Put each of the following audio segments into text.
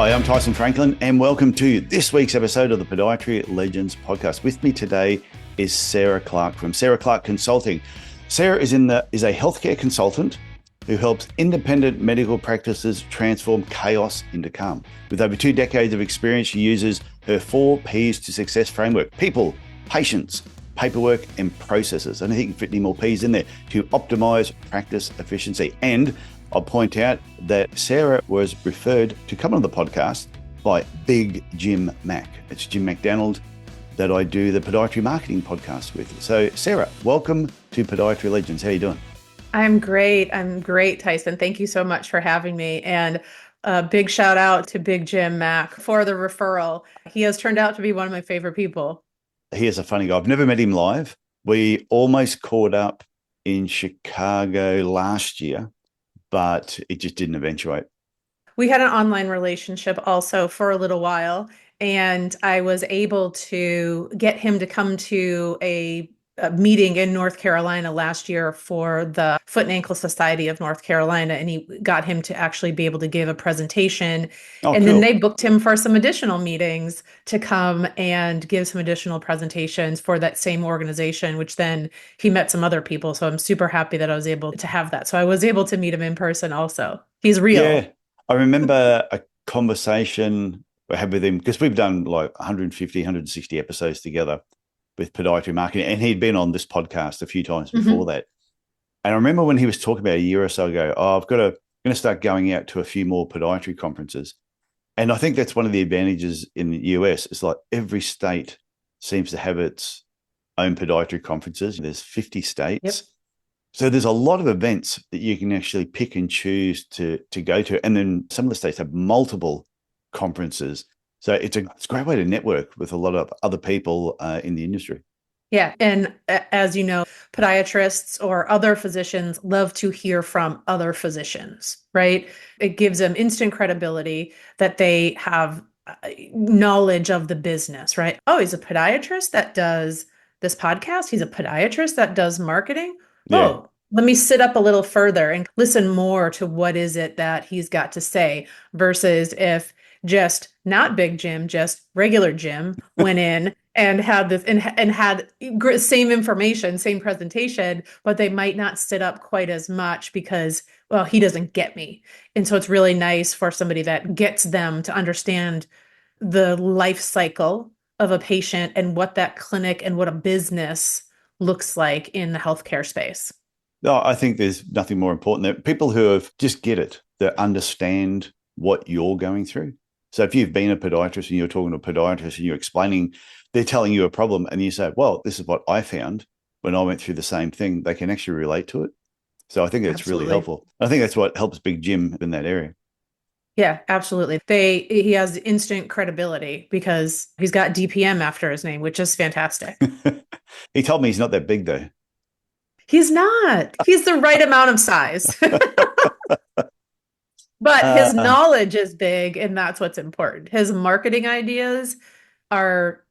Hi, I'm Tyson Franklin, and welcome to this week's episode of the Podiatry Legends podcast. With me today is Sarah Clark from Sarah Clark Consulting. Sarah is a healthcare consultant who helps independent medical practices transform chaos into calm. With over 2 decades of experience, she uses her 4 P's to success framework: people, patients, paperwork, and processes. I don't think you can fit any more P's in there to optimize practice efficiency. And I'll point out that Sarah was referred to come on the podcast by Big Jim Mack. It's Jim McDonald that I do the Podiatry Marketing podcast with. So Sarah, welcome to Podiatry Legends. How are you doing? I'm great, Tyson. Thank you so much for having me. And a big shout out to Big Jim Mack for the referral. He has turned out to be one of my favorite people. He is a funny guy. I've never met him live. We almost caught up in Chicago last year, but it just didn't eventuate. We had an online relationship also for a little while, and I was able to get him to come to a meeting in North Carolina last year for the Foot and Ankle Society of North Carolina, and he got him to actually be able to give a presentation. Oh, and cool. Then they booked him for some additional meetings to come and give some additional presentations for that same organization, which then he met some other people. So I'm super happy that I was able to have that. So I was able to meet him in person also. He's real. Yeah, I remember a conversation I had with him because we've done like 150, 160 episodes together with Podiatry Marketing, and he'd been on this podcast a few times before that. And I remember when he was talking about a year or so ago, I'm going to start going out to a few more podiatry conferences. And I think that's one of the advantages in the US. It's like every state seems to have its own podiatry conferences. There's 50 states. Yep. So there's a lot of events that you can actually pick and choose to go to. And then some of the states have multiple conferences. So it's a great way to network with a lot of other people in the industry. Yeah. And as you know, podiatrists or other physicians love to hear from other physicians, right? It gives them instant credibility that they have knowledge of the business, right? Oh, he's a podiatrist that does this podcast. He's a podiatrist that does marketing. Yeah. Oh, let me sit up a little further and listen more to what is it that he's got to say versus if just not Big Jim, just regular Jim went in and had this and had same information, same presentation, but they might not sit up quite as much because, well, he doesn't get me. And so it's really nice for somebody that gets them to understand the life cycle of a patient and what that clinic and what a business looks like in the healthcare space. No, I think there's nothing more important than people who have just get it, that understand what you're going through. So if you've been a podiatrist and you're talking to a podiatrist and you're explaining, they're telling you a problem and you say, well, this is what I found when I went through the same thing, they can actually relate to it. So I think that's really helpful. I think that's what helps Big Jim in that area. Yeah, absolutely. He has instant credibility because he's got DPM after his name, which is fantastic. He told me he's not that big though. He's not. He's the right amount of size. But his knowledge is big, and that's what's important. His marketing ideas are,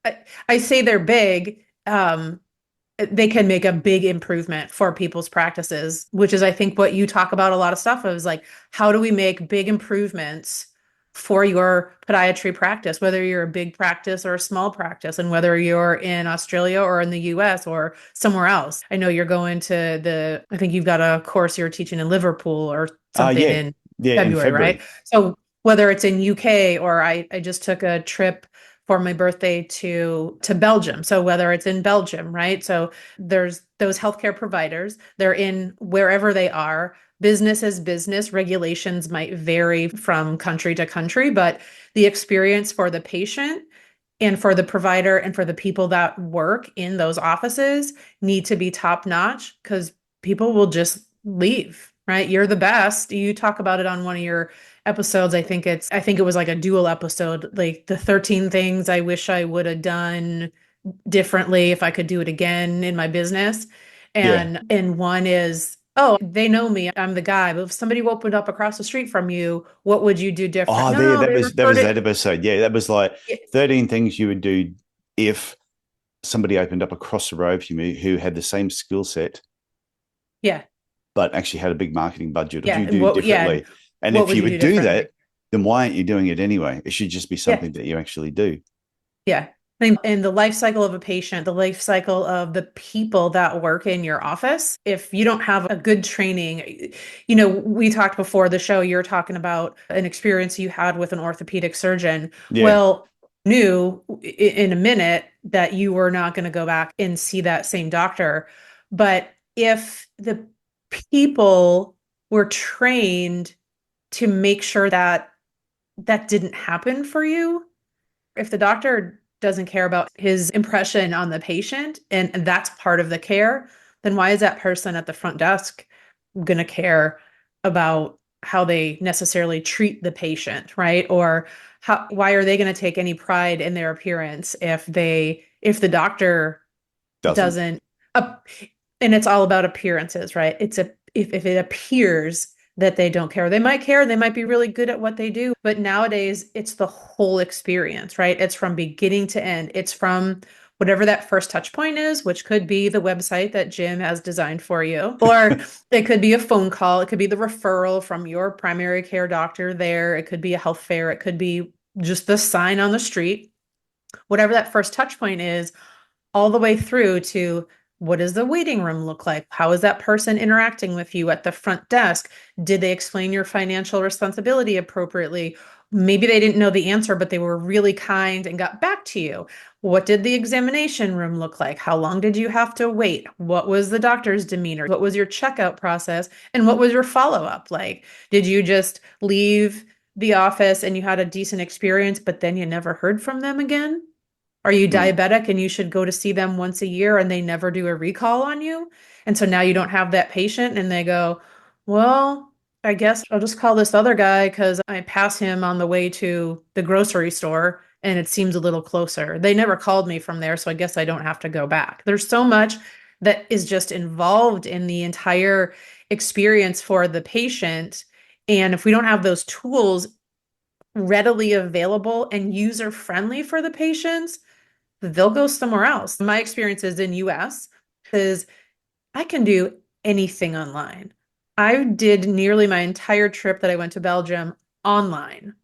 I say they're big. They can make a big improvement for people's practices, which is, I think, what you talk about a lot of stuff is like, how do we make big improvements for your podiatry practice, whether you're a big practice or a small practice, and whether you're in Australia or in the US or somewhere else. I know you're going to I think you've got a course you're teaching in Liverpool or something in February, right? So whether it's in UK or I just took a trip for my birthday to Belgium. So whether it's in Belgium, right? So there's those healthcare providers, they're in wherever they are. Business is business. Regulations might vary from country to country, but the experience for the patient and for the provider and for the people that work in those offices need to be top notch because people will just leave, right? You're the best. You talk about it on one of your episodes. I think it was like a dual episode, like the 13 things I wish I would have done differently if I could do it again in my business. And one is, oh, they know me. I'm the guy. But if somebody opened up across the street from you, what would you do different? Oh, that was that episode. Yeah, that was like 13 things you would do if somebody opened up across the road from you who had the same skill set. Yeah. But actually had a big marketing budget. Yeah. What do you do differently? And if you would do that, then why aren't you doing it anyway? It should just be Yeah. something that you actually do. Yeah. I think in the life cycle of a patient, the life cycle of the people that work in your office, if you don't have a good training, we talked before the show, you're talking about an experience you had with an orthopedic surgeon. Yeah. Well, knew in a minute that you were not going to go back and see that same doctor. But if the people were trained to make sure that that didn't happen for you, if the doctor doesn't care about his impression on the patient and that's part of the care, then why is that person at the front desk going to care about how they necessarily treat the patient, right? Or why are they going to take any pride in their appearance if the doctor Doesn't. doesn't up and it's all about appearances, right? If it appears that they don't care. They might care, they might be really good at what they do, but nowadays it's the whole experience, right? It's from beginning to end. It's from whatever that first touch point is, which could be the website that Jim has designed for you, or it could be a phone call, it could be the referral from your primary care doctor there, it could be a health fair, it could be just the sign on the street. Whatever that first touch point is, all the way through to what does the waiting room look like? How is that person interacting with you at the front desk? Did they explain your financial responsibility appropriately? Maybe they didn't know the answer, but they were really kind and got back to you. What did the examination room look like? How long did you have to wait? What was the doctor's demeanor? What was your checkout process? And what was your follow-up like? Did you just leave the office and you had a decent experience, but then you never heard from them again? Are you Mm. diabetic and you should go to see them once a year and they never do a recall on you? And so now you don't have that patient and they go, well, I guess I'll just call this other guy because I pass him on the way to the grocery store and it seems a little closer. They never called me from there, so I guess I don't have to go back. There's so much that is just involved in the entire experience for the patient. And if we don't have those tools readily available and user friendly for the patients, they'll go somewhere else. My experience is in US is I can do anything online. I did nearly my entire trip that I went to Belgium online.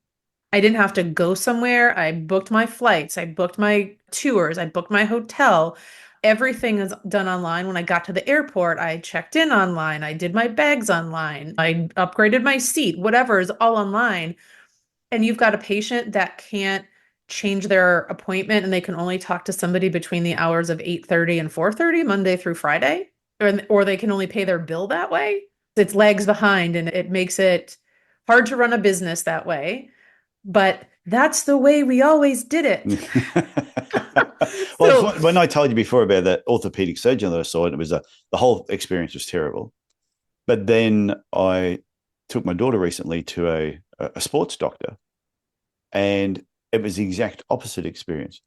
I didn't have to go somewhere. I booked my flights, I booked my tours, I booked my hotel. Everything is done online. When I got to the airport, I checked in online. I did my bags online. I upgraded my seat, whatever is all online. And you've got a patient that can't change their appointment and they can only talk to somebody between the hours of 8:30 and 4:30 Monday through Friday, or they can only pay their bill that way. It's lags behind and it makes it hard to run a business that way. But that's the way we always did it. Well, So, when I told you before about that orthopedic surgeon that I saw, it was the whole experience was terrible. But then I took my daughter recently to a sports doctor, and it was the exact opposite experience.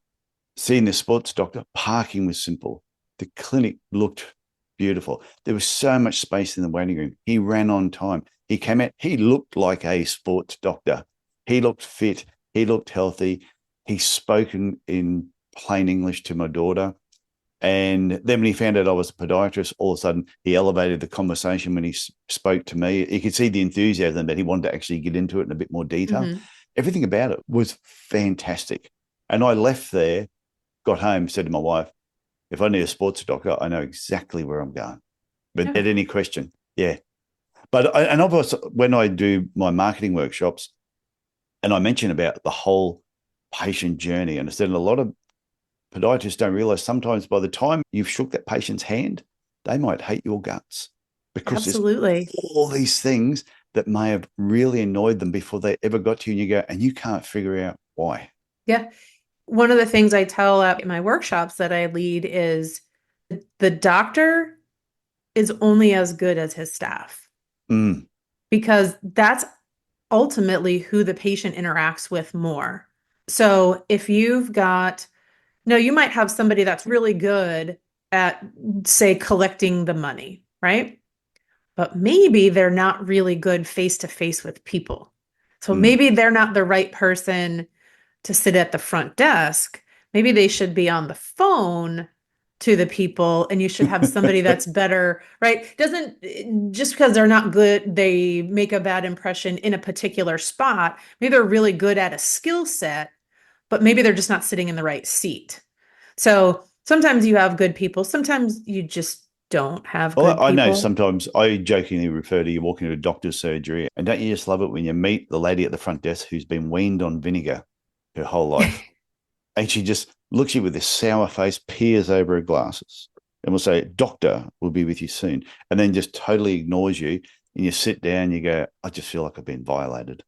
Seeing the sports doctor, parking was simple. The clinic looked beautiful. There was so much space in the waiting room. He ran on time. He came out. He looked like a sports doctor. He looked fit. He looked healthy. He spoke in plain English to my daughter. And then when he found out I was a podiatrist, all of a sudden he elevated the conversation when he spoke to me. You could see the enthusiasm that he wanted to actually get into it in a bit more detail. mhm. Everything about it was fantastic. And I left there, got home, said to my wife, if I need a sports doctor, I know exactly where I'm going. But Yeah, at any question, yeah. But and obviously, when I do my marketing workshops, and I mention about the whole patient journey, and I said a lot of podiatrists don't realize sometimes by the time you've shook that patient's hand, they might hate your guts because there's absolutely. all these things that may have really annoyed them before they ever got to you, and you go, and you can't figure out why. Yeah. One of the things I tell at my workshops that I lead is the doctor is only as good as his staff Mm, because that's ultimately who the patient interacts with more. So if you've got, no, you might have somebody that's really good at, say, collecting the money, right? But maybe they're not really good face to face with people. So mm, maybe they're not the right person to sit at the front desk. Maybe they should be on the phone to the people, and you should have somebody that's better, right? Doesn't just because they're not good, they make a bad impression in a particular spot. Maybe they're really good at a skill set, but maybe they're just not sitting in the right seat. So sometimes you have good people, sometimes you just don't have Well, good I know people. sometimes I jokingly refer to you walking into a doctor's surgery, and don't you just love it when you meet the lady at the front desk who's been weaned on vinegar her whole life, and she just looks at you with this sour face, peers over her glasses, and will say, "Doctor will be with you soon," and then just totally ignores you, and you sit down, you go, "I just feel like I've been violated,"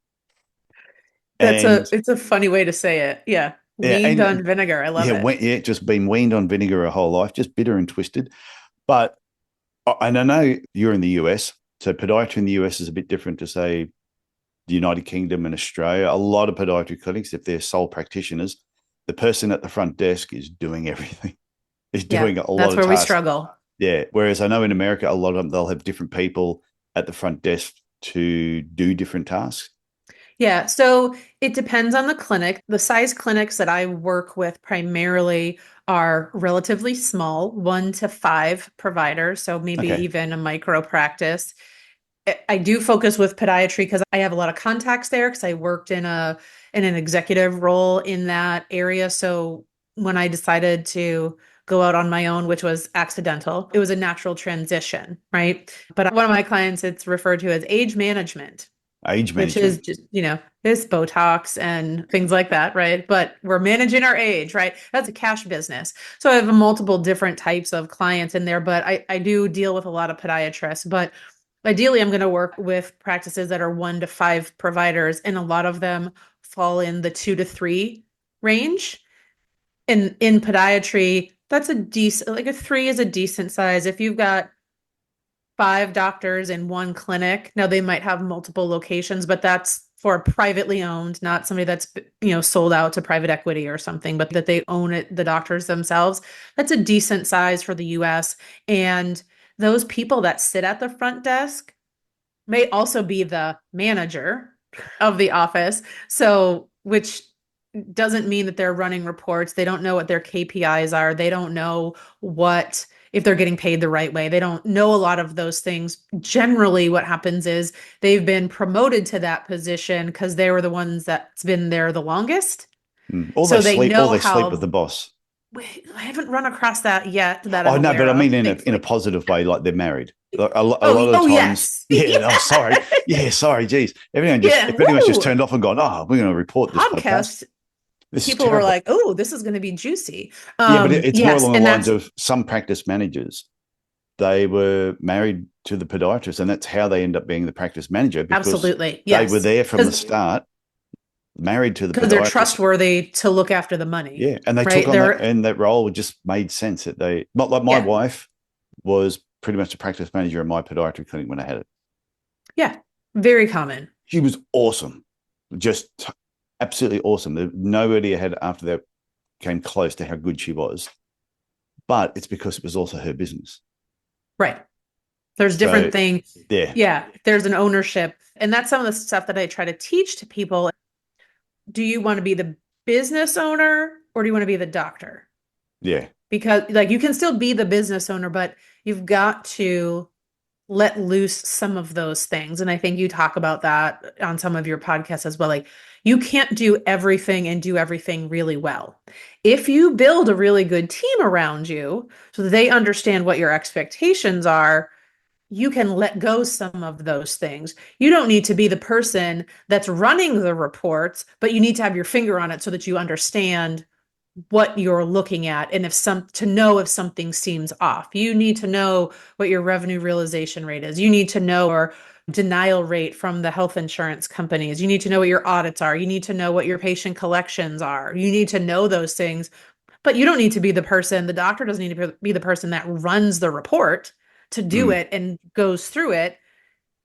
and It's a funny way to say it. Yeah. yeah, Weaned on vinegar. I love yeah, it. just been weaned on vinegar her whole life, just bitter and twisted, but. And I know you're in the US, so podiatry in the US is a bit different to, say, the United Kingdom and Australia. A lot of podiatry clinics, if they're sole practitioners, the person at the front desk is doing everything, is Yeah. doing a lot That's of where we tasks. struggle. Yeah. Whereas I know in America, a lot of them, they'll have different people at the front desk to do different tasks. Yeah, so it depends on the clinic. The size clinics that I work with primarily are relatively small, 1 to 5 providers, so maybe Okay. even a micro practice. I do focus with podiatry because I have a lot of contacts there because I worked in an executive role in that area. So when I decided to go out on my own, which was accidental, it was a natural transition, right? But one of my clients, it's referred to as age management, Age which is management. just, this Botox and things like that, right? But we're managing our age, right? That's a cash business. So I have multiple different types of clients in there, but I do deal with a lot of podiatrists. But ideally, I'm going to work with practices that are 1 to 5 providers, and a lot of them fall in the 2 to 3 range. And in podiatry, that's a decent, like a 3 is a decent size. If you've got 5 doctors in one clinic. Now they might have multiple locations, but that's for privately owned, not somebody that's, sold out to private equity or something, but that they own it, the doctors themselves. That's a decent size for the US. And those people that sit at the front desk may also be the manager of the office. So, which doesn't mean that they're running reports. They don't know what their KPIs are. They don't know what if they're getting paid the right way. They don't know a lot of those things. Generally, what happens is they've been promoted to that position because they were the ones that's been there the longest. So they Or know they sleep with how. the boss. I haven't run across that yet that I'm Oh no, but aware I of, mean in a thankfully. positive way, like they're married. Like, a Oh, lot of the oh times, yes. yeah. No, Yeah. sorry, yeah, sorry, geez. Yeah. If anyone's just Woo. turned off and gone, oh, we're going to report this podcast. Podcast This is people were terrible. like, "Oh, this is going to be juicy." Yeah, but it's more Yes, along the and lines that's of some practice managers. They were married to the podiatrist, and that's how they end up being the practice manager because absolutely they were yes, there from the because start, married to the they're podiatrist. trustworthy to look after the money, Yeah, and they took right? on that, They're and that role just made sense. That they not like my yeah, wife was pretty much a practice manager in my podiatry clinic when I had it. yeah, very common. She was awesome, just absolutely awesome. Nobody had after that came close to how good she was. But it's because it was also her business. Right. There's So different things. yeah, Yeah, there's an ownership, and that's some of the stuff that I try to teach to people. Do you want to be the business owner or do you want to be the doctor? yeah, Because like you can still be the business owner, but you've got to let loose some of those things. And I think you talk about that on some of your podcasts as well. Like you can't do everything and do everything really well. If you build a really good team around you so that they understand what your expectations are, you can let go some of those things. You don't need to be the person that's running the reports, but you need to have your finger on it so that you understand what you're looking at and if some to know if something seems off. You need to know what your revenue realization rate is. You need to know or denial rate from the health insurance companies. You need to know what your audits are. You need to know what your patient collections are. You need to know those things, but you don't need to be the person, the doctor doesn't need to be the person that runs the report to do mm, it and goes through it.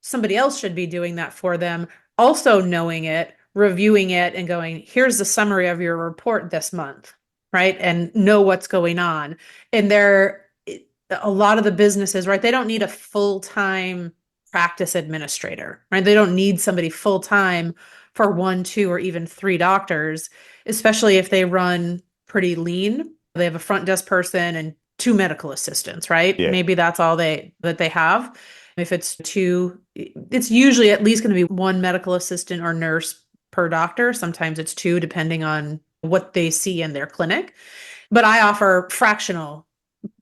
Somebody else should be doing that for them, also knowing it, reviewing it, and going, here's the summary of your report this month, right? And know what's going on. And a lot of the businesses, right? They don't need a full-time practice administrator, right? They don't need somebody full-time for 1, 2, or even 3 doctors, especially if they run pretty lean. They have a front desk person and two medical assistants, right? Yeah. Maybe that's all that they have. If it's two, it's usually at least going to be one medical assistant or nurse per doctor. Sometimes it's two, depending on what they see in their clinic. But I offer fractional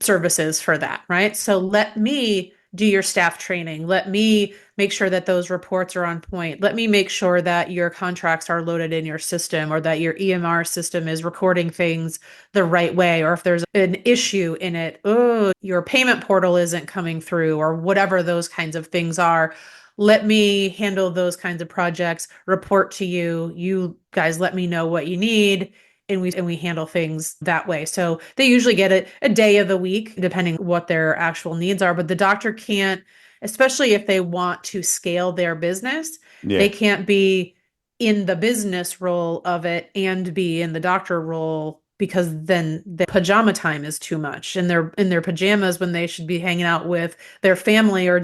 services for that, right? So let me do your staff training. Let me make sure that those reports are on point. Let me make sure that your contracts are loaded in your system or that your EMR system is recording things the right way. Or if there's an issue in it, oh, your payment portal isn't coming through or whatever those kinds of things are. Let me handle those kinds of projects, report to you. You guys let me know what you need and we handle things that way. So they usually get a day of the week, depending what their actual needs are. But the doctor can't, especially if they want to scale their business, they Yeah. can't be in the business role of it and be in the doctor role because then the pajama time is too much. And they're in their pajamas when they should be hanging out with their family or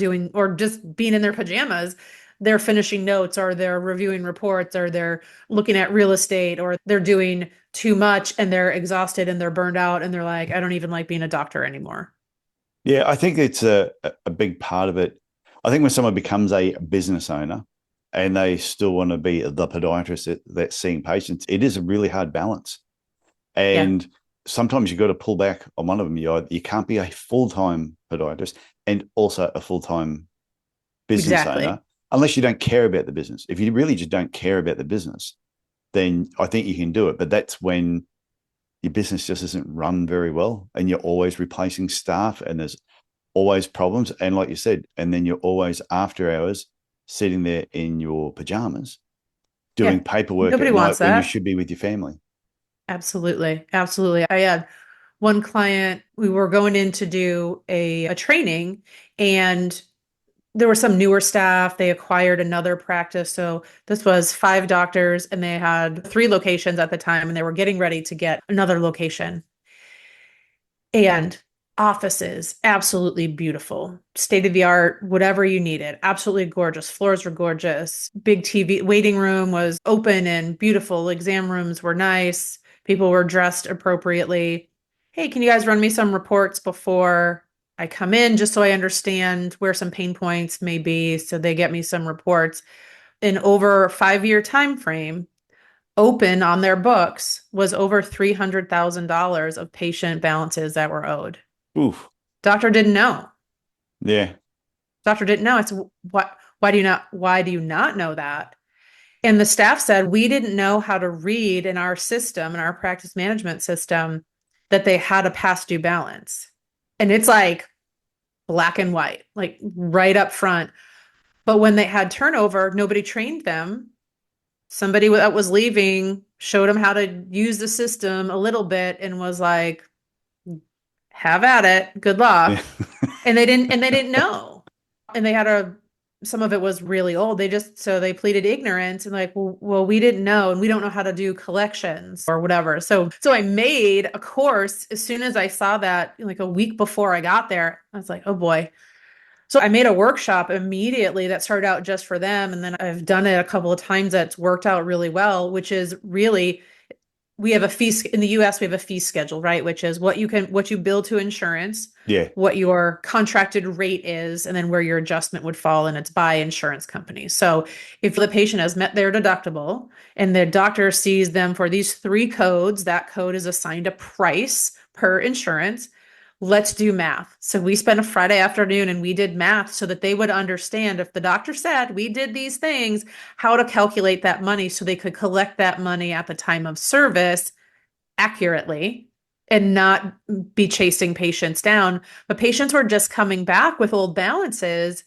just being in their pajamas. They're finishing notes or they're reviewing reports or they're looking at real estate or they're doing too much and they're exhausted and they're burned out and they're like, I don't even like being a doctor anymore. Yeah, I think it's a big part of it. I think when someone becomes a business owner and they still want to be the podiatrist that's seeing patients, it is a really hard balance. Yeah, And sometimes you've got to pull back on one of them. You can't be a full-time podiatrist and also a full-time business exactly. owner unless you don't care about the business. If you really just don't care about the business, then I think you can do it. But that's when your business just isn't run very well and you're always replacing staff and there's always problems. And like you said, and then you're always after hours sitting there in your pajamas doing Yeah. paperwork Nobody at night wants when you that. should be with your family. Absolutely. Absolutely. I had one client, we were going in to do a training and there were some newer staff. They acquired another practice. So this was 5 doctors and they had 3 locations at the time and they were getting ready to get another location. And offices, absolutely beautiful, state of the art, whatever you needed, absolutely gorgeous. Floors were gorgeous. Big TV, waiting room was open and beautiful. Exam rooms were nice. People were dressed appropriately. Hey, can you guys run me some reports before I come in, just so I understand where some pain points may be? So they get me some reports. In over a 5-year time frame, open on their books was over $300,000 of patient balances that were owed. Oof. Doctor didn't know. Yeah. Doctor didn't know. It's what why do you not know that? And the staff said we didn't know how to read in our system, in our practice management system, that they had a past due balance. And it's like black and white, like right up front. But when they had turnover, nobody trained them. Somebody that was leaving showed them how to use the system a little bit and was like, have at it, good Yeah. luck. And they didn't know. And they had some of it was really old. They pleaded ignorance and like, well, we didn't know and we don't know how to do collections or whatever. So I made a course as soon as I saw that, like a week before I got there. I was like, oh boy. So I made a workshop immediately that started out just for them. And then I've done it a couple of times that's worked out really well, which is really we have a fee in the US, we have a fee schedule, right? Which is what you bill to insurance, Yeah. what your contracted rate is, and then where your adjustment would fall, and it's by insurance company. So if the patient has met their deductible and the doctor sees them for these 3 codes, that code is assigned a price per insurance. Let's do math. So we spent a Friday afternoon and we did math so that they would understand if the doctor said we did these things, how to calculate that money so they could collect that money at the time of service accurately and not be chasing patients down. But patients were just coming back with old balances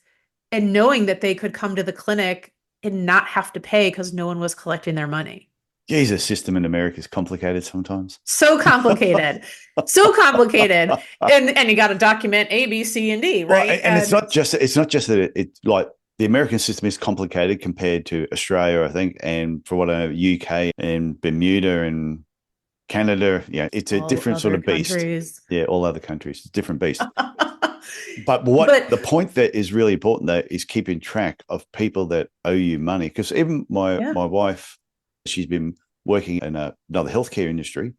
and knowing that they could come to the clinic and not have to pay because no one was collecting their money. Geez, the system in America is complicated sometimes. So complicated. So complicated. And you got to document A, B, C, and D, Well, right? and And it's not just that it's like the American system is complicated compared to Australia, I think, and for what I know, UK and Bermuda and Canada. Yeah, it's a all different sort other of beast. countries. Yeah, all other countries, it's a different beast. But what But the point that is really important though is keeping track of people that owe you money. Because even yeah, my wife, she's been working in another healthcare industry,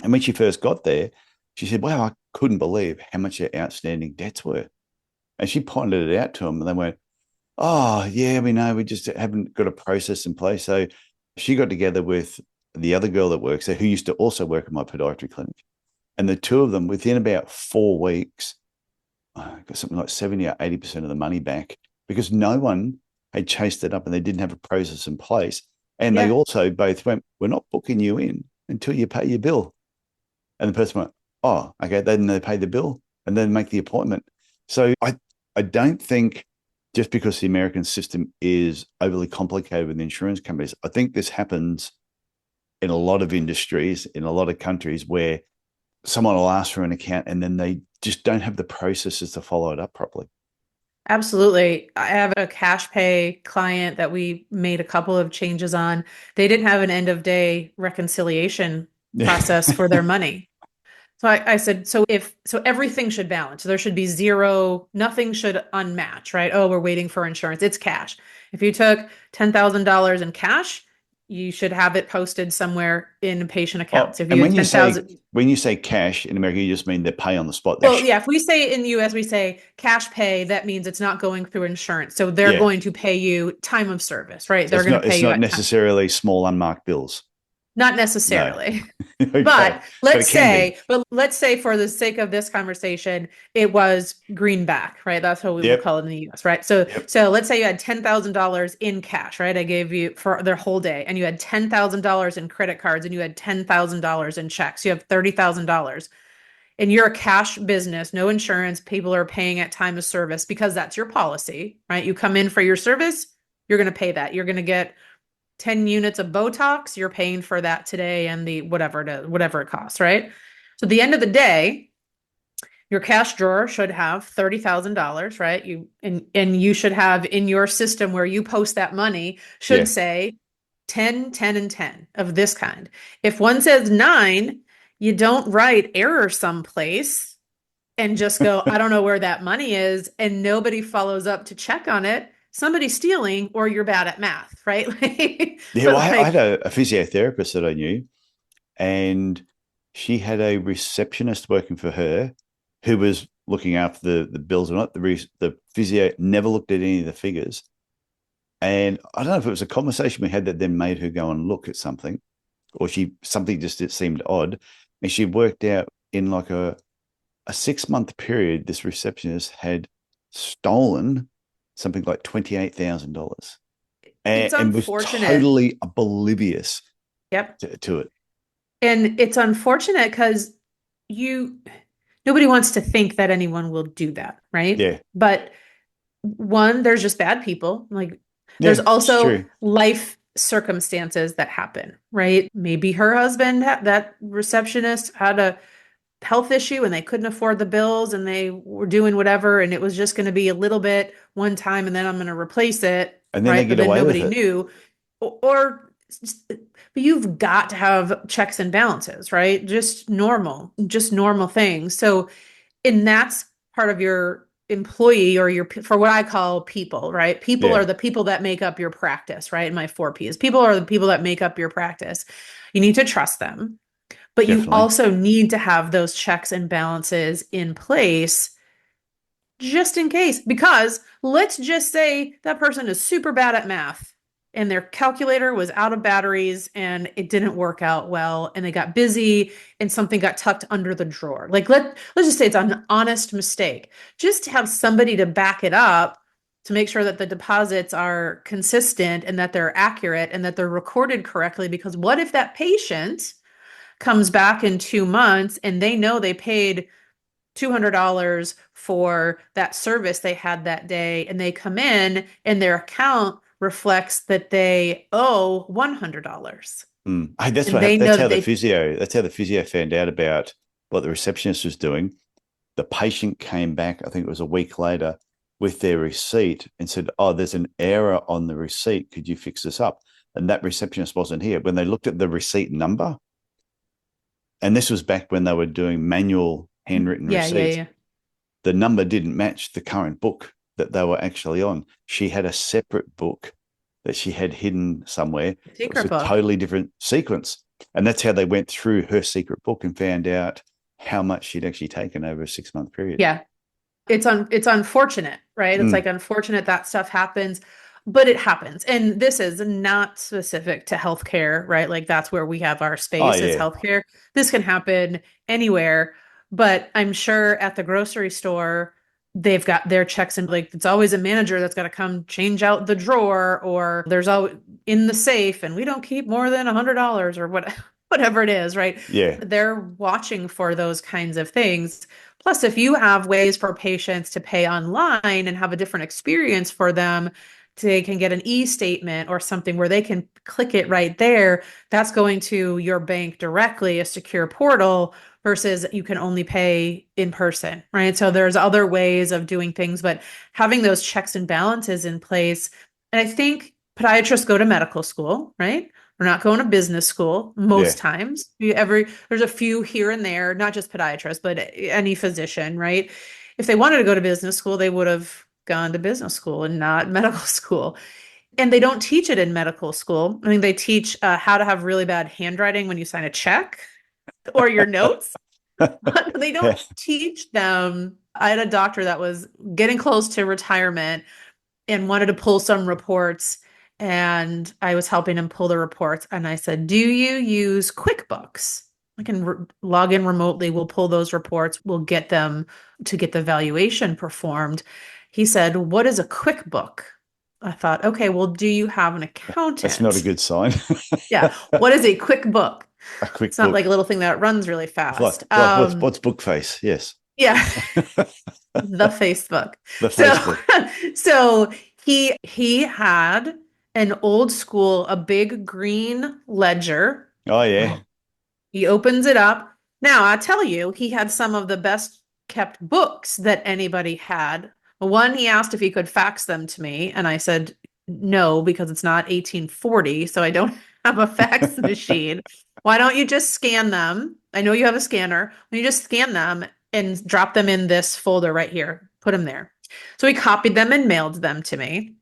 and when she first got there, she said, "Wow, couldn't believe how much their outstanding debts were. And she pointed it out to them, and they went, "Oh, yeah, we know. We just haven't got a process in place." So she got together with the other girl that works there, who used to also work at my podiatry clinic. And the two of them, within about 4 weeks, got something like 70 or 80% of the money back, because no one had chased it up and they didn't have a process in place. And they Yeah. also both went, "We're not booking you in until you pay your bill." And the person went, "Oh, okay." Then they pay the bill and then make the appointment. So I don't think just because the American system is overly complicated with insurance companies, I think this happens in a lot of industries, in a lot of countries, where someone will ask for an account and then they just don't have the processes to follow it up properly. Absolutely. I have a cash pay client that we made a couple of changes on. They didn't have an end of day reconciliation process for their money. So I said, so everything should balance. So there should be zero, nothing should unmatch, right? Oh, we're waiting for insurance. It's cash. If you took $10,000 in cash, you should have it posted somewhere in patient accounts. Oh, If and you had 10,000, when you say cash in America, you just mean they pay on the spot. well, yeah, if we say in the US, we say cash pay, that means it's not going through insurance. So they're Yeah. going to pay you time of service, right? So They're going to pay it's you not at time. necessarily small unmarked bills. Not No. necessarily. Okay. But it can be. But let's say for the sake of this conversation, it was greenback, right? That's what we would Yep. call it in the US, right? So Yep. so let's say you had $10,000 in cash, right? I gave you for their whole day, and you had $10,000 in credit cards, and you had $10,000 in checks. You have $30,000. And you're a cash business, no insurance, people are paying at time of service because that's your policy, right? You come in for your service, you're going to pay that. You're going to get 10 units of Botox, you're paying for that today and the whatever it costs, right? So at the end of the day, your cash drawer should have $30,000, right? And you should have in your system where you post that money should Yeah. say 10, 10, and 10 of this kind. If one says 9, you don't write error someplace and just go, I don't know where that money is, and nobody follows up to check on it. Somebody's stealing, or you're bad at math, right? Yeah. Well, But I had like, a physiotherapist that I knew, and she had a receptionist working for her who was looking after the bills or not. The physio never looked at any of the figures. And I don't know if it was a conversation we had that then made her go and look at something, or something just it seemed odd. And she worked out in like a 6 month period, this receptionist had stolen something like $28,000 it's and was unfortunate. totally oblivious Yep. to it. And it's unfortunate because you nobody wants to think that anyone will do that, right? Yeah. But one, there's just bad people. Like there's Yeah, it's also true. life circumstances that happen, right? Maybe her husband, that receptionist, had a health issue and they couldn't afford the bills and they were doing whatever and it was just going to be a little bit one time and then I'm going to replace it, And then they right? But get then away with nobody it. knew. Or but you've got to have checks and balances, right? Just normal things. So, and that's part of your employee or your, for what I call people, right? People Yeah, are the people that make up your practice, right? In my 4Ps, people are the people that make up your practice. You need to trust them, but you definitely. also need to have those checks and balances in place just in case. Because let's just say that person is super bad at math and their calculator was out of batteries and it didn't work out well and they got busy and something got tucked under the drawer. Like let's just say it's an honest mistake. Just to have somebody to back it up to make sure that the deposits are consistent and that they're accurate and that they're recorded correctly, because what if that patient comes back in 2 months and they know they paid $200 for that service they had that day, and they come in and their account reflects that they owe $100. Hey, that's And what they happened. know that they, That's how the physio found out about what the receptionist was doing. The patient came back, I think it was a week later, with their receipt and said, "Oh, there's an error on the receipt. Could you fix this up?" And that receptionist wasn't here. When they looked at the receipt number, and this was back when they were doing manual handwritten yeah, yeah, receipts, yeah. the number didn't match the current book that they were actually on. She had a separate book that she had hidden somewhere. It was Secret a book. totally different sequence. And that's how they went through her secret book and found out how much she'd actually taken over a 6-month period. Yeah. It's unfortunate, right? It's like Mm. unfortunate that stuff happens, but it happens. And this is not specific to healthcare, right? Like that's where we have our Oh, space is yeah. healthcare. This can happen anywhere, but I'm sure at the grocery store, they've got their checks and like it's always a manager that's got to come change out the drawer or there's always in the safe and we don't keep more than $100 or whatever it is, right? Yeah. They're watching for those kinds of things. Plus, if you have ways for patients to pay online and have a different experience for them, they can get an e-statement or something where they can click it right there. That's going to your bank directly, a secure portal, versus you can only pay in person, right? So there's other ways of doing things, but having those checks and balances in place. And I think podiatrists go to medical school, right? We're not going to business school Yeah. most times. There's a few here and there, not just podiatrists, but any physician, right? If they wanted to go to business school, they would have gone to business school and not medical school. And they don't teach it in medical school. I mean, they teach how to have really bad handwriting when you sign a check or your notes, but they Yeah. don't teach them. I had a doctor that was getting close to retirement and wanted to pull some reports. And I was helping him pull the reports. And I said, do you use QuickBooks? I can log in remotely. We'll pull those reports. We'll get them to get the valuation performed. He said, what is a QuickBook? I thought, okay, well, do you have an That's not a accountant? good sign. Yeah. What is a QuickBook? A quick It's not like book. a little thing that runs really It's like, fast. what's book face? Yes. Yeah. The Facebook. The So Facebook. so he had an old school, a big green ledger. Oh, yeah. Oh. He opens it up. Now, I tell you, he had some of the best kept books that anybody had. One, he asked if he could fax them to me, and I said no, because it's not 1840, so I don't have a fax machine. Why don't you just scan them? I know you have a scanner. When you just scan them and drop them in this folder right here, put them there. So he copied them and mailed them to me,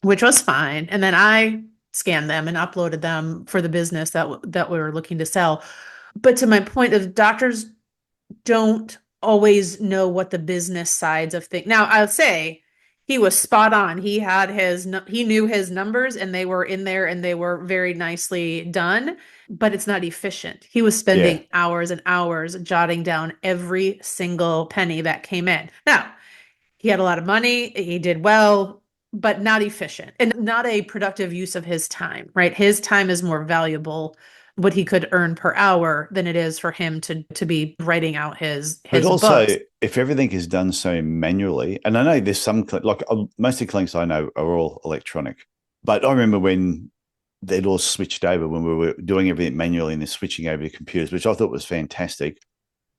which was fine. And then I scanned them and uploaded them for the business that we were looking to sell. But to my point of doctors don't always know what the business sides of things. Now, I'll say he was spot on. He knew his numbers and they were in there and they were very nicely done, but it's not efficient. He was Yeah. spending hours and hours jotting down every single penny that came in. Now, he had a lot of money, he did well, but not efficient and not a productive use of his time, right? His time is more valuable what he could earn per hour than it is for him to be writing out But his also, books. if everything is done so manually, and I know there's some, like most of the clinics I know are all electronic, but I remember when they'd all switched over when we were doing everything manually and then switching over to computers, which I thought was fantastic.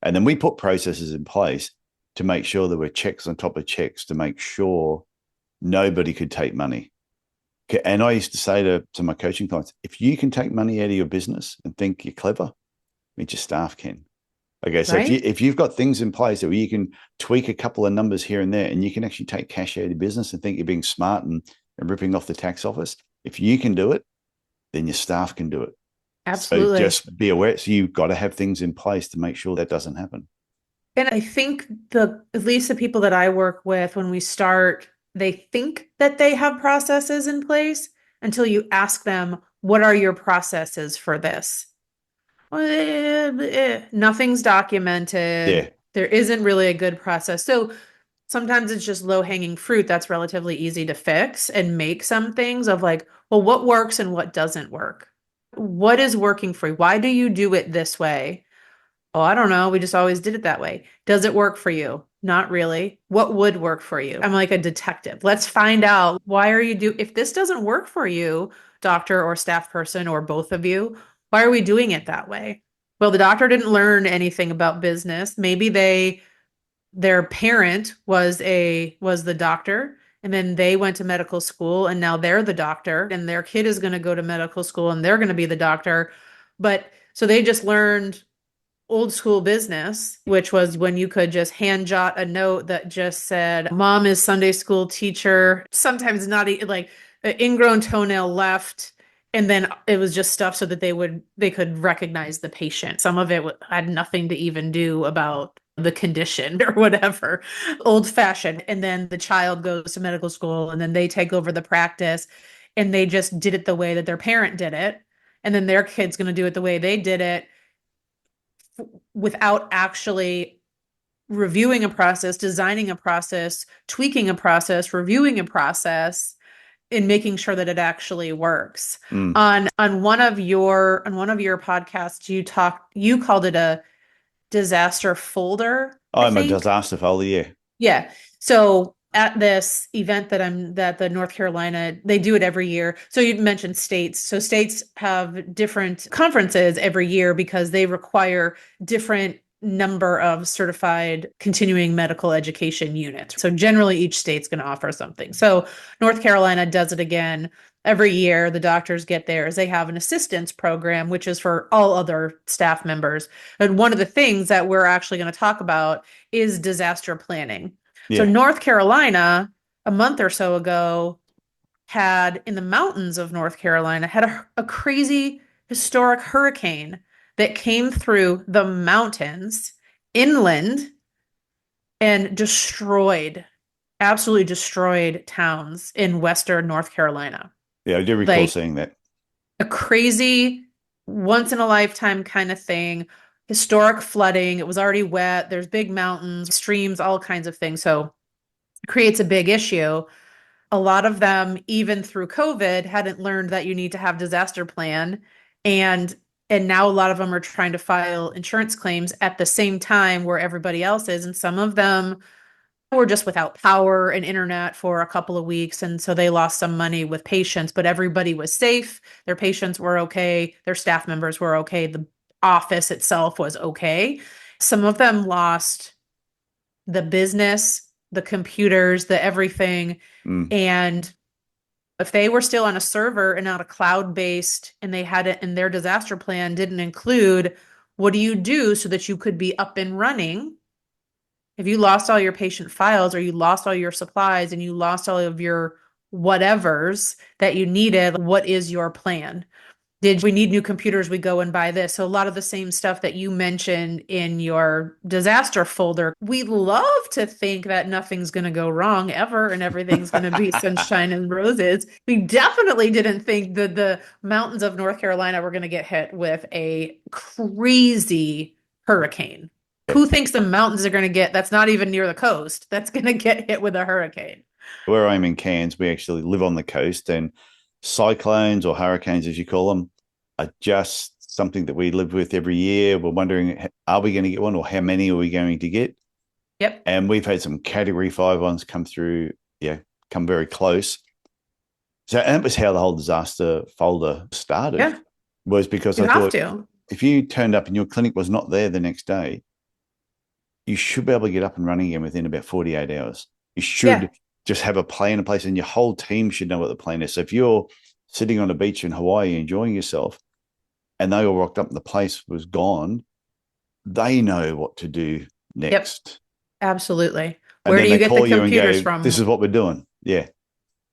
And then we put processes in place to make sure there were checks on top of checks to make sure nobody could take money. And I used to say to my coaching clients, if you can take money out of your business and think you're clever, I mean, your staff can. Okay, so Right? if you've got things in place where you can tweak a couple of numbers here and there, and you can actually take cash out of your business and think you're being smart and ripping off the tax office, if you can do it, then your staff can do it. So Absolutely. just be aware. So you've got to have things in place to make sure that doesn't happen. And I think at least the people that I work with, when we start, they think that they have processes in place until you ask them, what are your processes for this? Nothing's Yeah. documented. There isn't really a good process. So sometimes it's just low hanging fruit that's relatively easy to fix and make some things of like, well, what works and what doesn't work? What is working for you? Why do you do it this way? Oh, I don't know. We just always did it that way. Does it work for you? Not really. What would work for you? I'm like a detective. Let's find out why are you if this doesn't work for you, doctor or staff person or both of you, why are we doing it that way? Well, the doctor didn't learn anything about business. Maybe their parent was the doctor and then they went to medical school and now they're the doctor and their kid is going to go to medical school and they're going to be the doctor. But so they just learned old school business, which was when you could just hand jot a note that just said, Mom is Sunday school teacher, sometimes not like an ingrown toenail left And then it was just stuff so that they could recognize the patient. Some of it had nothing to even do about the condition or whatever, old fashioned. And then the child goes to medical school and then they take over the practice and they just did it the way that their parent did it. And then their kid's going to do it the way they did it without actually reviewing a process, designing a process, tweaking a process, reviewing a process, and making sure that it actually works. Mm. On one of your podcasts, you called it a disaster folder, I I'm a think. disaster folder, yeah. Yeah. So at this event that the North Carolina, they do it every year. So you mentioned states. So states have different conferences every year because they require different number of certified continuing medical education units. So generally each state's going to offer something. So North Carolina does it again every year. The doctors get theirs. They have an assistance program, which is for all other staff members. And one of the things that we're actually going to talk about is disaster planning. So Yeah. North Carolina, a month or so ago, had in the mountains of North Carolina, had a crazy historic hurricane that came through the mountains inland and absolutely destroyed towns in Western North Carolina. Yeah, I do recall Like seeing that. a crazy once in a lifetime kind of thing. Historic flooding. It was already wet. There's big mountains, streams, all kinds of things. So it creates a big issue. A lot of them, even through COVID, hadn't learned that you need to have disaster plan. And and now a lot of them are trying to file insurance claims at the same time where everybody else is. And some of them were just without power and internet for a couple of weeks. And so they lost some money with patients, but everybody was safe. Their patients were okay. Their staff members were okay. The office itself was okay. Some of them lost the business, the computers, the everything. Mm. And if they were still on a server and not a cloud-based, and they had it in their disaster plan didn't include what do you do so that you could be up and running if you lost all your patient files or you lost all your supplies and you lost all of your whatevers that you needed, what is your plan? Did we need new computers? We go and buy this. So a lot of the same stuff that you mentioned in your disaster folder. We love to think that nothing's going to go wrong ever and everything's going to be sunshine and roses. We definitely didn't think that the mountains of North Carolina were going to get hit with a crazy hurricane. Who thinks the mountains are going to that's not even near the coast, that's going to get hit with a hurricane? Where I'm in Cairns, we actually live on the coast, and cyclones or hurricanes, as you call them, are just something that we live with every year. We're wondering, are we going to get one, or how many are we going to get? Yep. And we've had some Category 5 ones come through, come very close. So and that was how the whole disaster folder started. Yeah. Was because You I have thought to. if you turned up and your clinic was not there the next day, you should be able to get up and running again within about 48 hours. You should just have a plan in place, and your whole team should know what the plan is. So if you're sitting on a beach in Hawaii enjoying yourself and they all rocked up and the place was gone, they know what to do next. Yep. Absolutely. And Where then do you they get the call you and computers go, from? this is what we're doing. Yeah.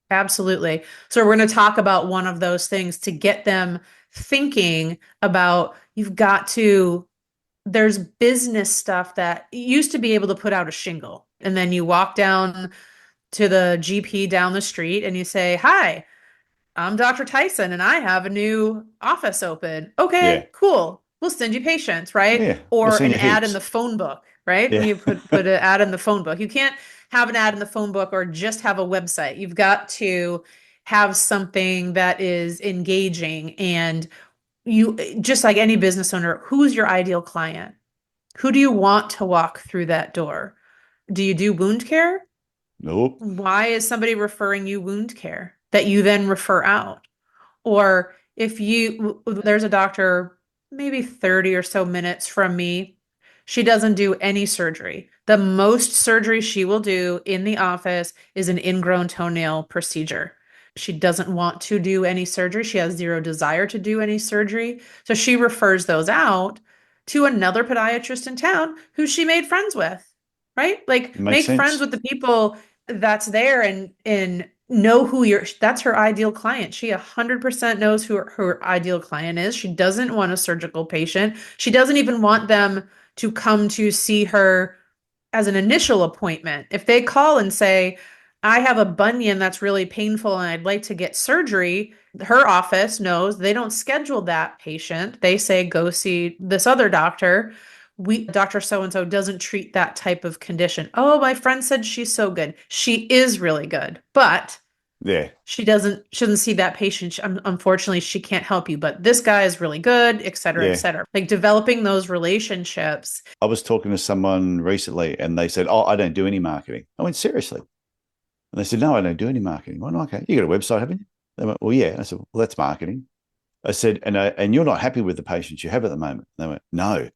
Absolutely. So we're going to talk about one of those things to get them thinking about there's business stuff that you used to be able to put out a shingle, and then you walk down to the GP down the street and you say, "Hi, I'm Dr. Tyson and I have a new office open." Yeah. Okay, cool. We'll send you patients, right? Yeah. We'll Or send an you ad in heaps. the phone book, right? Yeah. You put an ad in the phone book. You can't have an ad in the phone book or just have a website. You've got to have something that is engaging, and you just like any business owner, who's your ideal client? Who do you want to walk through that door? Do you do wound care? Nope. Why is somebody referring you wound care that you then refer out? Or if there's a doctor maybe 30 or so minutes from me, she doesn't do any surgery. The most surgery she will do in the office is an ingrown toenail procedure. She doesn't want to do any surgery. She has zero desire to do any surgery. So she refers those out to another podiatrist in town who she made friends with, right? Like Makes make friends sense. with the people that's there, and know who that's her ideal client. She 100% knows who her ideal client is. She doesn't want a surgical patient. She doesn't even want them to come to see her as an initial appointment. If they call and say, I have a bunion that's really painful and I'd like to get surgery, her office knows they don't schedule that patient. They say, go see this other doctor. Dr. So-and-so doesn't treat that type of condition. Oh, my friend said she's so good. She is really good, but Yeah. shouldn't see that patient. Unfortunately, she can't help you, but this guy is really good, et cetera, et Yeah. cetera. Like developing those relationships. I was talking to someone recently and they said, oh, I don't do any marketing. I went, seriously? And they said, no, I don't do any marketing. I went, okay, you got a website, haven't you? They went, well, yeah. I said, well, that's marketing. I said, and you're not happy with the patients you have at the moment. They went, no.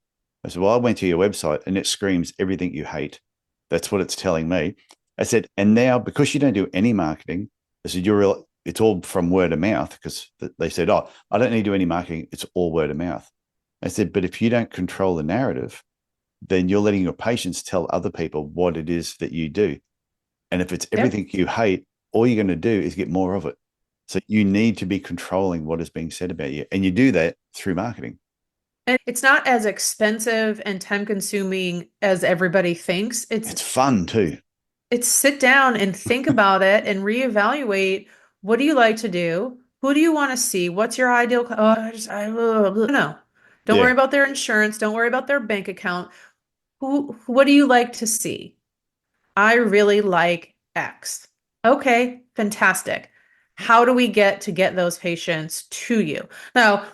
I said, well, I went to your website and it screams everything you hate. That's what it's telling me. I said, and now because you don't do any marketing, I said, it's all from word of mouth, because they said, oh, I don't need to do any marketing. It's all word of mouth. I said, but if you don't control the narrative, then you're letting your patients tell other people what it is that you do. And if it's everything you hate, all you're going to do is get more of it. So you need to be controlling what is being said about you. And you do that through marketing. And it's not as expensive and time consuming as everybody thinks. It's fun too. It's sit down and think about it and reevaluate, what do you like to do? Who do you want to see? What's your ideal? No. Don't worry Yeah. about their insurance. Don't worry about their bank account. What do you like to see? I really like X. Okay, fantastic. How do we get those patients to you? Now,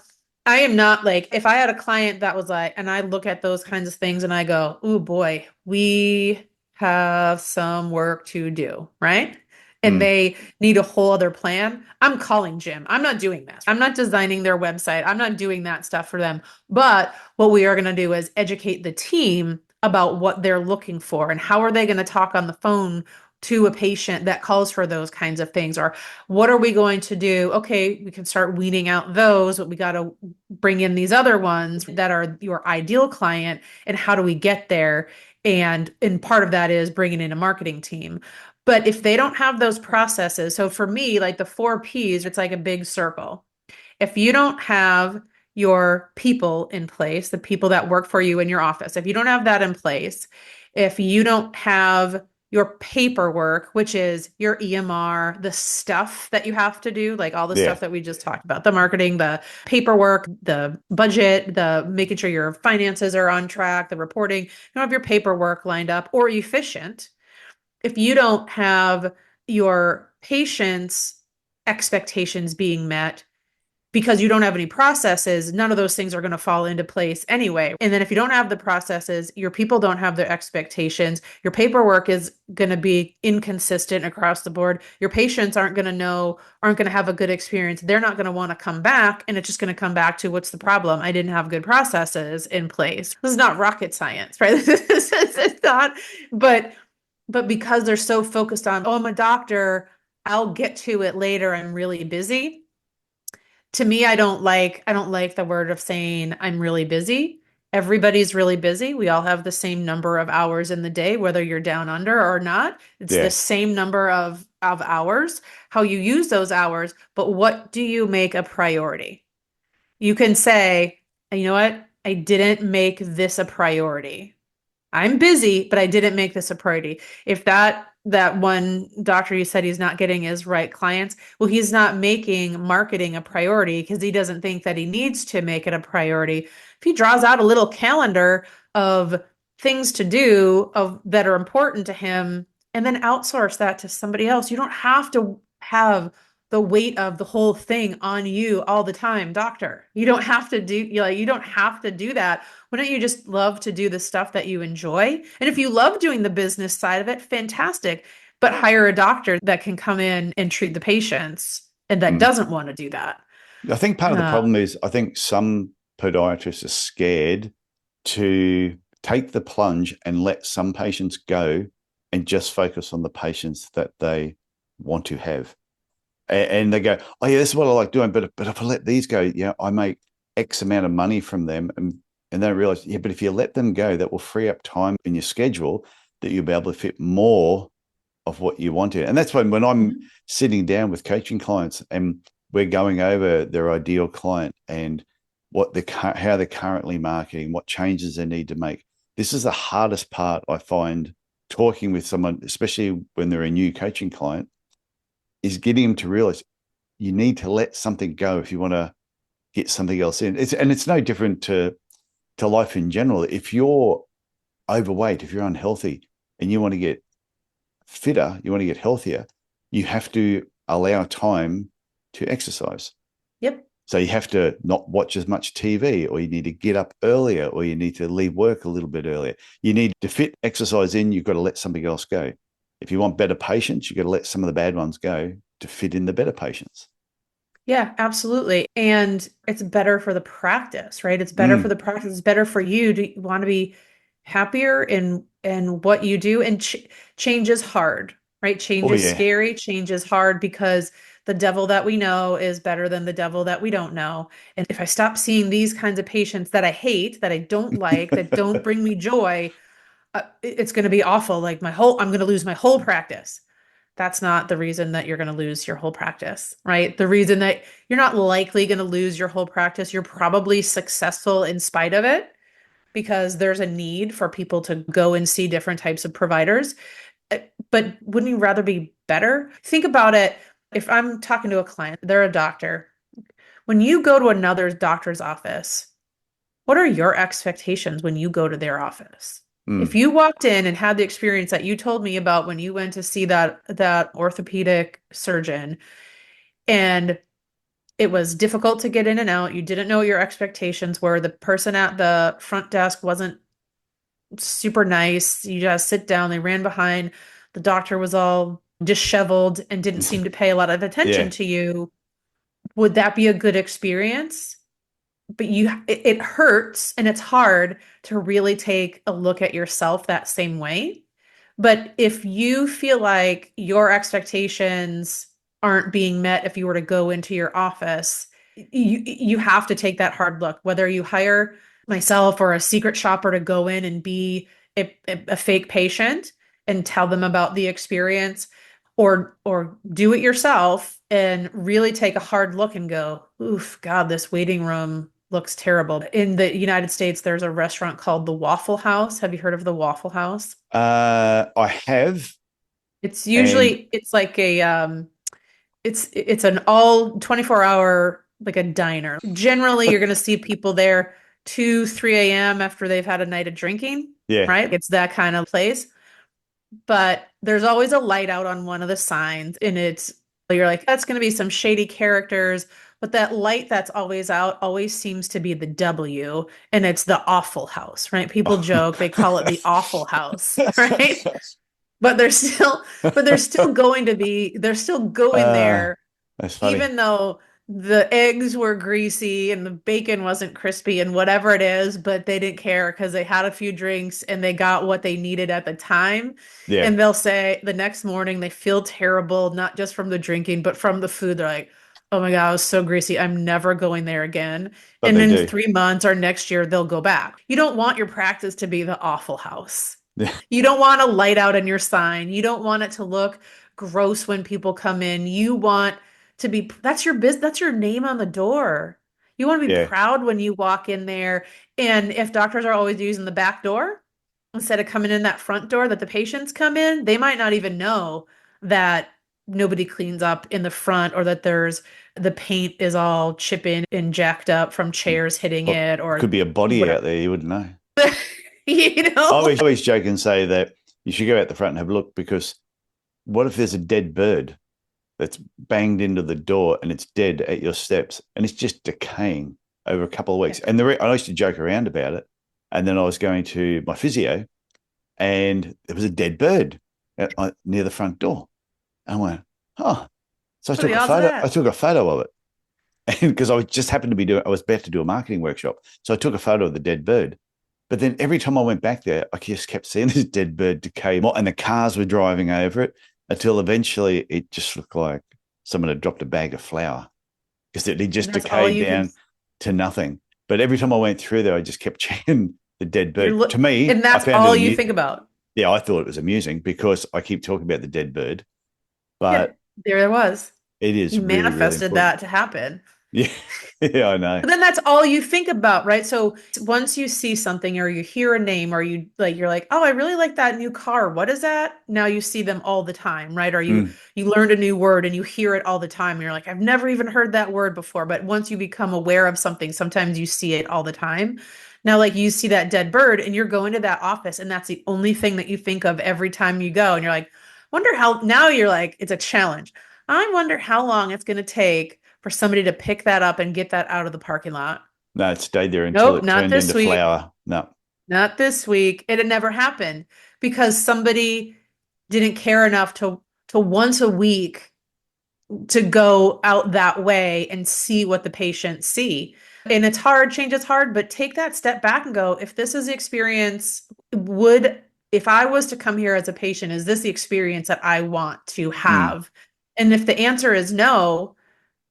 I am not like, if I had a client that was like, and I look at those kinds of things and I go, oh boy, we have some work to do, right? And Mm. they need a whole other plan. I'm calling Jim. I'm not doing this. I'm not designing their website. I'm not doing that stuff for them. But what we are going to do is educate the team about what they're looking for and how are they going to talk on the phone to a patient that calls for those kinds of things, or what are we going to do? Okay, we can start weeding out those, but we got to bring in these other ones that are your ideal client, and how do we get there? And part of that is bringing in a marketing team. But if they don't have those processes, so for me, like the 4 Ps, it's like a big circle. If you don't have your people in place, the people that work for you in your office, if you don't have that in place, if you don't have your paperwork, which is your EMR, the stuff that you have to do, like all the Yeah. stuff that we just talked about, the marketing, the paperwork, the budget, the making sure your finances are on track, the reporting, you don't have your paperwork lined up or efficient. If you don't have your patients' expectations being met, because you don't have any processes, none of those things are going to fall into place anyway. And then if you don't have the processes, your people don't have their expectations, your paperwork is going to be inconsistent across the board. Your patients aren't going to have a good experience. They're not going to want to come back. And it's just going to come back to, what's the problem? I didn't have good processes in place. This is not rocket science, right? It's not, but because they're so focused on, oh, I'm a doctor, I'll get to it later, I'm really busy. To me, I don't like the word of saying I'm really busy. Everybody's really busy. We all have the same number of hours in the day, whether you're down under or not. It's the Yeah. same number of hours. How you use those hours, but what do you make a priority? You can say, you know what? I didn't make this a priority. I'm busy, but I didn't make this a priority. If that one doctor you said he's not getting his right clients, well, he's not making marketing a priority because he doesn't think that he needs to make it a priority. If he draws out a little calendar of things to do of that are important to him and then outsource that to somebody else, you don't have to have the weight of the whole thing on you all the time, doctor. You don't have to you don't have to do that. Why don't you just love to do the stuff that you enjoy? And if you love doing the business side of it, fantastic. But hire a doctor that can come in and treat the patients and that Mm. doesn't want to do that. I think part of the Uh, problem is I think some podiatrists are scared to take the plunge and let some patients go and just focus on the patients that they want to have. And they go, oh yeah, this is what I like doing, but if I let these go, I make X amount of money from them, and they realize, yeah, but if you let them go, that will free up time in your schedule that you'll be able to fit more of what you want to. And that's when I'm Mhm. sitting down with coaching clients and we're going over their ideal client and how they're currently marketing, what changes they need to make. This is the hardest part I find talking with someone, especially when they're a new coaching client, is getting them to realize you need to let something go if you want to get something else in. It's no different to life in general. If you're overweight, if you're unhealthy and you want to get fitter, you want to get healthier, you have to allow time to exercise. Yep. So you have to not watch as much TV, or you need to get up earlier, or you need to leave work a little bit earlier. You need to fit exercise in, you've got to let something else go. If you want better patients, you've got to let some of the bad ones go to fit in the better patients. Yeah, absolutely. And it's better for the practice, right? It's better for Mm. the practice. It's better for you to want to be happier in what you do. And change is hard, right? Change Oh, is yeah. scary. Change is hard because the devil that we know is better than the devil that we don't know. And if I stop seeing these kinds of patients that I hate, that I don't like, that don't bring me joy, it's going to be awful. Like I'm going to lose my whole practice. That's not the reason that you're going to lose your whole practice, right? The reason that you're not likely going to lose your whole practice, you're probably successful in spite of it because there's a need for people to go and see different types of providers. But wouldn't you rather be better? Think about it. If I'm talking to a client, they're a doctor. When you go to another doctor's office, what are your expectations when you go to their office? If Mm. you walked in and had the experience that you told me about when you went to see that orthopedic surgeon and it was difficult to get in and out, you didn't know what your expectations were, the person at the front desk wasn't super nice, you just sit down, they ran behind, the doctor was all disheveled and didn't seem to pay a lot of attention Yeah. to you, would that be a good experience? But it hurts and it's hard to really take a look at yourself that same way. But if you feel like your expectations aren't being met if you were to go into your office, you have to take that hard look, whether you hire myself or a secret shopper to go in and be a fake patient and tell them about the experience, or do it yourself and really take a hard look and go, oof, God, this waiting room looks terrible. In the United States, there's a restaurant called the Waffle House. Have you heard of the Waffle House? I have, It's and usually it's like a it's an all 24-hour like a diner. Generally, you're going to see people there 2, 3 a.m. after they've had a night of drinking, yeah, right? It's that kind of place. But there's always a light out on one of the signs, and you're like, that's going to be some shady characters. But that light that's always out always seems to be the W, and it's the awful house, right? People oh. joke, they call it the awful house, right? But they're still they're still going uh, there that's funny. even though the eggs were greasy and the bacon wasn't crispy and whatever it is, but they didn't care because they had a few drinks and they got what they needed at the time. Yeah, And they'll say the next morning they feel terrible, not just from the drinking, but from the food. They're like, oh my God, it was so greasy. I'm never going there again. but And they in do. 3 months or next year, they'll go back. You don't want your practice to be the awful house. Yeah, You don't want a light out in your sign. You don't want it to look gross when people come in. You want to be, that's your business, that's your name on the door. You want to be yeah, proud when you walk in there. And if doctors are always using the back door instead of coming in that front door that the patients come in, they might not even know that nobody cleans up in the front or that the paint is all chipping and jacked up from chairs hitting or it could or be a body out whatever. there. You wouldn't know. You I know? always joke and say that you should go out the front and have a look, because what if there's a dead bird that's banged into the door and it's dead at your steps and it's just decaying over a couple of weeks? And I used to joke around about it. And then I was going to my physio and there was a dead bird near the front door. And I went, huh. So I What are took the a odds of photo. I that? took a photo of it. And because I just happened to I was about to do a marketing workshop. So I took a photo of the dead bird. But then every time I went back there, I just kept seeing this dead bird decay, and the cars were driving over it until eventually it just looked like someone had dropped a bag of flour, because it And just that's all decayed you can, down to nothing. But every time I went through there, I just kept checking the dead you're bird. To and me, I that's found it all you amusing. think about. Yeah, I thought it was amusing because I keep talking about the dead bird, Yeah, but there it was. it is You really, really manifested important. that to happen. Yeah, yeah, I know. But then that's all you think about, right? So once you see something or you hear a name or you're like, oh, I really like that new car. What is that? Now you see them all the time, right? Or you Mm, you learned a new word and you hear it all the time. And you're like, I've never even heard that word before. But once you become aware of something, sometimes you see it all the time. Now, like you see that dead bird and you're going to that office, and that's the only thing that you think of every time you go. And you're like, wonder how now you're like, it's a challenge. I wonder how long it's going to take for somebody to pick that up and get that out of the parking lot. no, it stayed there until Nope, it not turned this into week. flour. No. Not this week. And it never happened because somebody didn't care enough to once a week to go out that way and see what the patients see. And it's hard, change is hard, but take that step back and go, if this is the experience, if I was to come here as a patient, is this the experience that I want to Mm, have? And if the answer is no,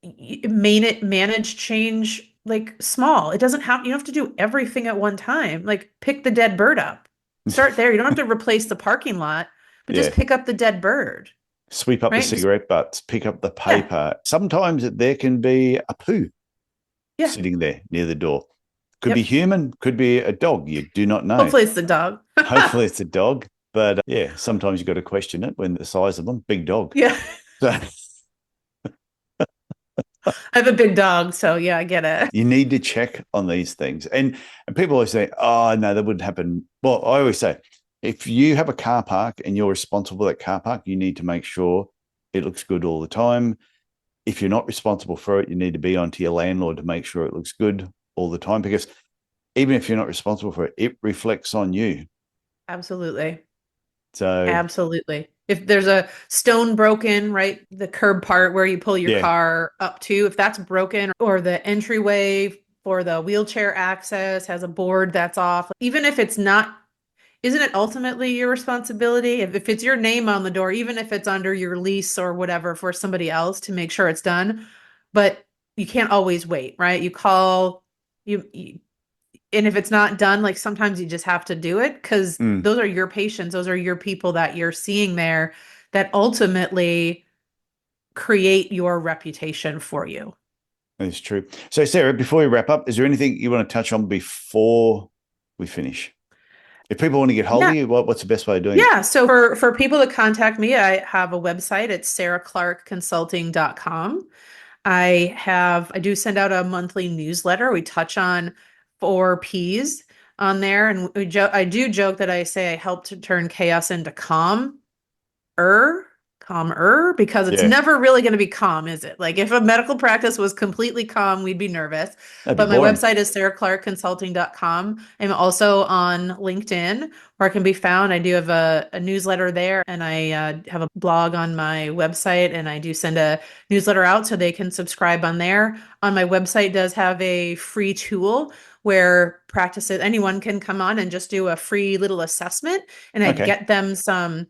manage change like small. It doesn't have, you don't have to do everything at one time. Like pick the dead bird up. Start there. You don't have to replace the parking lot, but just yeah. pick up the dead bird, Sweep up the right? Just, cigarette butts, pick up the yeah, paper. Sometimes there can be a poo yeah, sitting there near the door. Could be yep. human, could be a dog. You do not know. Hopefully it's the dog. Hopefully it's a dog. But yeah, sometimes you've got to question it when the size of them, big dog. Yeah. So I have a big dog, so yeah, I get it. you need to check on these things. And people always say, oh, no, that wouldn't happen. Well, I always say, if you have a car park and you're responsible for that car park, you need to make sure it looks good all the time. If you're not responsible for it, you need to be onto your landlord to make sure it looks good all the time, because even if you're not responsible for it, it reflects on you. Absolutely. So Absolutely. If there's a stone broken, right, the curb part where you pull your yeah, car up to, if that's broken, or the entryway for the wheelchair access has a board that's off, even if it's not, isn't it ultimately your responsibility? If it's your name on the door, even if it's under your lease or whatever for somebody else to make sure it's done, but you can't always wait, right? You call, you and if it's not done, like sometimes you just have to do it because mm, those are your patients, those are your people that you're seeing there that ultimately create your reputation for you. that's true. So Sarah, before we wrap up, is there anything you want to touch on before we finish? If people want to get hold Yeah. of you, what's the best way of doing it? Yeah. So for people to contact me, I have a website. It's sarahclarkconsulting.com. I do send out a monthly newsletter. We touch on 4 Ps on there. And I do joke that I say I help to turn chaos into calmer, because it's Yeah, never really going to be calm, is it? Like if a medical practice was completely calm, we'd be nervous. that'd be But my boring. website is sarahclarkconsulting.com. I'm also on LinkedIn where I can be found. I do have a newsletter there, and I have a blog on my website, and I do send a newsletter out so they can subscribe on there. On my website does have a free tool where practices, anyone can come on and just do a free little assessment, and I Okay. get them some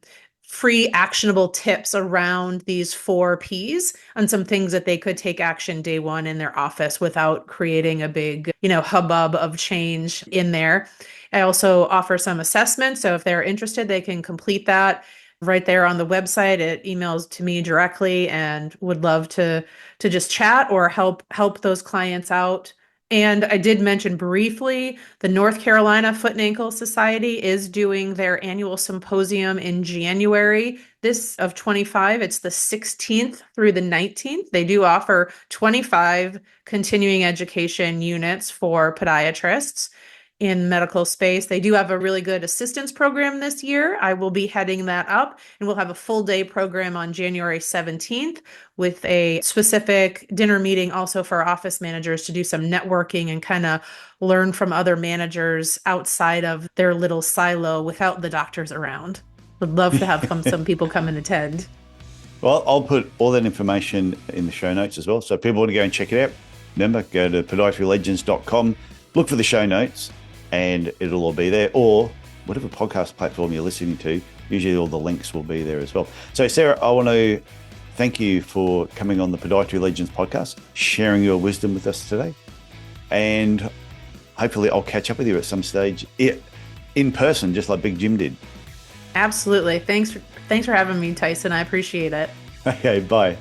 free actionable tips around these 4 Ps on some things that they could take action day one in their office without creating a big, hubbub of change in there. I also offer some assessments. So if they're interested, they can complete that right there on the website. It emails to me directly, and would love to just chat or help those clients out. And I did mention briefly the North Carolina Foot and Ankle Society is doing their annual symposium in January this of 25. It's the 16th through the 19th. They do offer 25 continuing education units for podiatrists in medical space. They do have a really good assistance program this year. I will be heading that up, and we'll have a full day program on January 17th with a specific dinner meeting also for office managers to do some networking and kind of learn from other managers outside of their little silo without the doctors around. Would love to have some people come and attend. Well, I'll put all that information in the show notes as well. So if people want to go and check it out, remember, go to podiatrylegends.com, look for the show notes, and it'll all be there. Or whatever podcast platform you're listening to, usually all the links will be there as well. So Sarah, I want to thank you for coming on the Podiatry Legends podcast, sharing your wisdom with us today. And hopefully I'll catch up with you at some stage in person, just like Big Jim did. Absolutely. Thanks for having me, Tyson. I appreciate it. Okay, bye.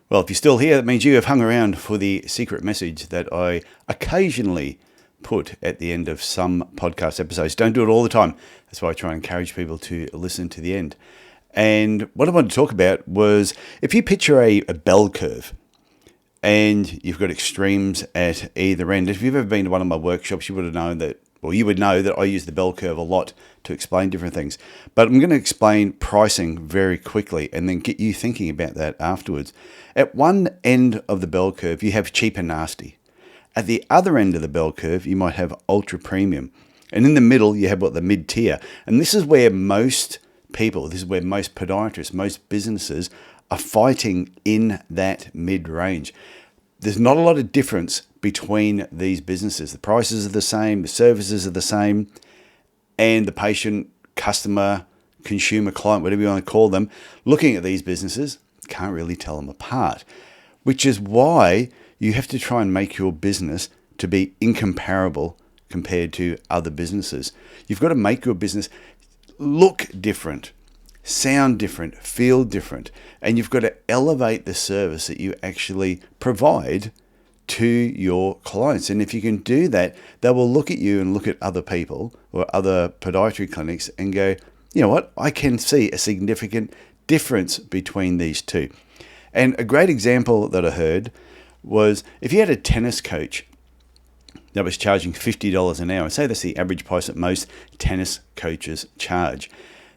Well, if you're still here, that means you have hung around for the secret message that I occasionally put at the end of some podcast episodes. Don't do it all the time. That's why I try and encourage people to listen to the end. And what I wanted to talk about was if you picture a bell curve and you've got extremes at either end. If you've ever been to one of my workshops, you would have known that, well, you would know that I use the bell curve a lot to explain different things. But I'm going to explain pricing very quickly and then get you thinking about that afterwards. At one end of the bell curve, you have cheap and nasty. At the other end of the bell curve, you might have ultra premium. And in the middle, you have what the mid-tier. And this is where most people, this is where most podiatrists, most businesses are fighting in that mid-range. There's not a lot of difference between these businesses. The prices are the same, the services are the same, and the patient, customer, consumer, client, whatever you want to call them, looking at these businesses, can't really tell them apart, which is why you have to try and make your business to be incomparable compared to other businesses. You've got to make your business look different, sound different, feel different, and you've got to elevate the service that you actually provide to your clients. And if you can do that, they will look at you and look at other people or other podiatry clinics and go, you know what, I can see a significant difference between these two. And a great example that I heard was if you had a tennis coach that was charging $50 an hour, say that's the average price that most tennis coaches charge,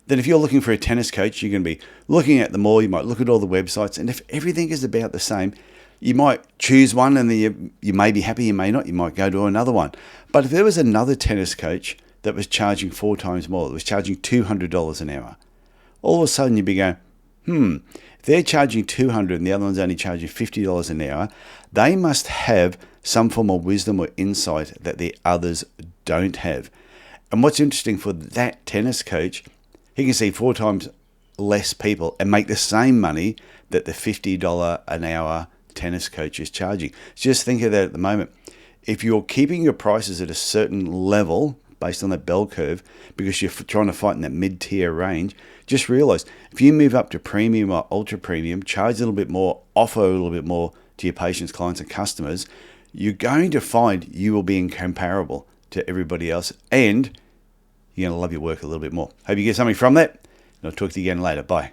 then if you're looking for a tennis coach, you're going to be looking at them all, you might look at all the websites, and if everything is about the same, you might choose one and then you may be happy, you may not, you might go to another one. But if there was another tennis coach that was charging 4 times more, that was charging $200 an hour, all of a sudden you'd be going, if they're charging $200 and the other one's only charging $50 an hour, they must have some form of wisdom or insight that the others don't have. And what's interesting for that tennis coach, he can see 4 times less people and make the same money that the $50 an hour tennis coach is charging. Just think of that at the moment. If you're keeping your prices at a certain level based on that bell curve because you're trying to fight in that mid-tier range, just realize if you move up to premium or ultra premium, charge a little bit more, offer a little bit more to your patients, clients, and customers, you're going to find you will be incomparable to everybody else and you're going to love your work a little bit more. Hope you get something from that. And I'll talk to you again later. Bye.